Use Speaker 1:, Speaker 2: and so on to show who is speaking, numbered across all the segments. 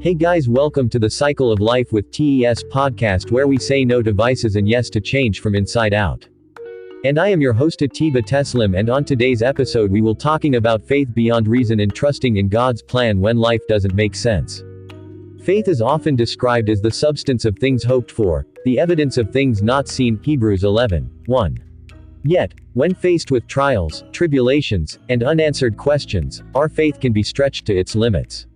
Speaker 1: Hey guys, welcome to the Cycle of Life with TES podcast, where we say no to vices and yes to change from inside out. And I am your host Atiba Teslim, and on today's episode we will talking about faith beyond reason and trusting in God's plan when life doesn't make sense. Faith is often described as the substance of things hoped for, the evidence of things not seen, Hebrews 11:1. Yet, when faced with trials, tribulations, and unanswered questions, our faith can be stretched to its limits.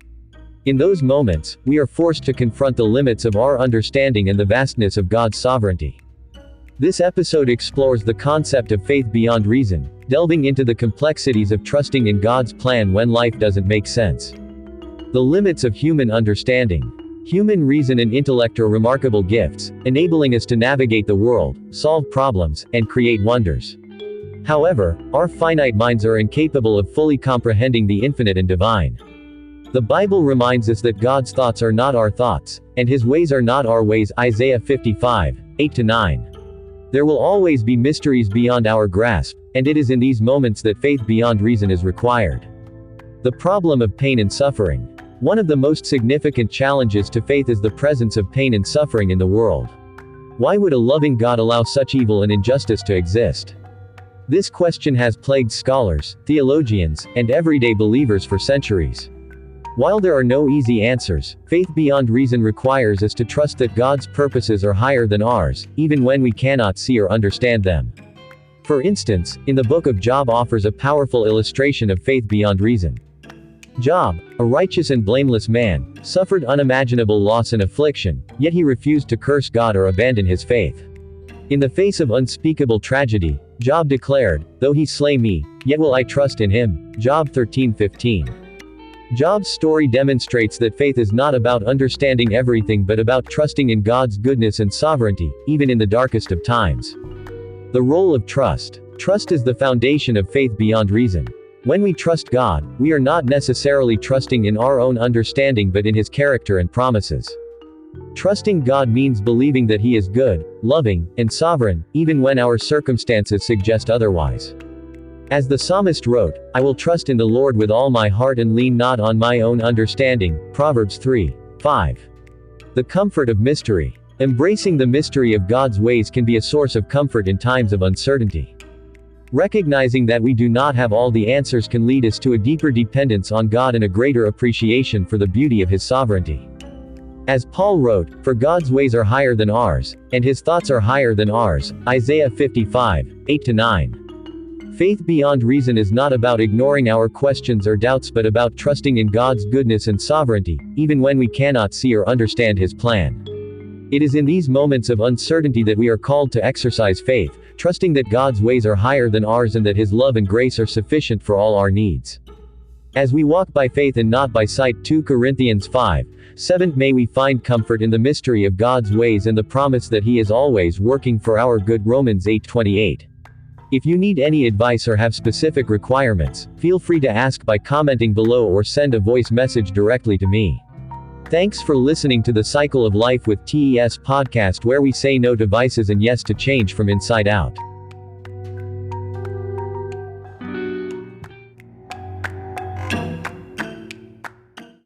Speaker 1: In those moments, we are forced to confront the limits of our understanding and the vastness of God's sovereignty. This episode explores the concept of faith beyond reason, delving into the complexities of trusting in God's plan when life doesn't make sense. The limits of human understanding. Human reason and intellect are remarkable gifts, enabling us to navigate the world, solve problems, and create wonders. However, our finite minds are incapable of fully comprehending the infinite and divine. The Bible reminds us that God's thoughts are not our thoughts, and His ways are not our ways, Isaiah 55:8-9. There will always be mysteries beyond our grasp, and it is in these moments that faith beyond reason is required. The problem of pain and suffering. One of the most significant challenges to faith is the presence of pain and suffering in the world. Why would a loving God allow such evil and injustice to exist? This question has plagued scholars, theologians, and everyday believers for centuries. While there are no easy answers, faith beyond reason requires us to trust that God's purposes are higher than ours, even when we cannot see or understand them. For instance, in the book of Job offers a powerful illustration of faith beyond reason. Job, a righteous and blameless man, suffered unimaginable loss and affliction, yet he refused to curse God or abandon his faith. In the face of unspeakable tragedy, Job declared, "Though he slay me, yet will I trust in him." Job 13:15. Job's story demonstrates that faith is not about understanding everything but about trusting in God's goodness and sovereignty, even in the darkest of times. The role of trust. Trust is the foundation of faith beyond reason. When we trust God, we are not necessarily trusting in our own understanding but in His character and promises. Trusting God means believing that He is good, loving, and sovereign, even when our circumstances suggest otherwise. As the psalmist wrote, "I will trust in the Lord with all my heart and lean not on my own understanding." Proverbs 3:5. The comfort of mystery. Embracing the mystery of God's ways can be a source of comfort in times of uncertainty. Recognizing that we do not have all the answers can lead us to a deeper dependence on God and a greater appreciation for the beauty of His sovereignty. As Paul wrote, "For God's ways are higher than ours, and His thoughts are higher than ours." Isaiah 55:8-9. Faith beyond reason is not about ignoring our questions or doubts but about trusting in God's goodness and sovereignty, even when we cannot see or understand His plan. It is in these moments of uncertainty that we are called to exercise faith, trusting that God's ways are higher than ours and that His love and grace are sufficient for all our needs. As we walk by faith and not by sight, 2 Corinthians 5:7, may we find comfort in the mystery of God's ways and the promise that He is always working for our good, Romans 8:28. If you need any advice or have specific requirements, feel free to ask by commenting below or send a voice message directly to me. Thanks for listening to the Cycle of Life with TES podcast, where we say no to vices and yes to change from inside out.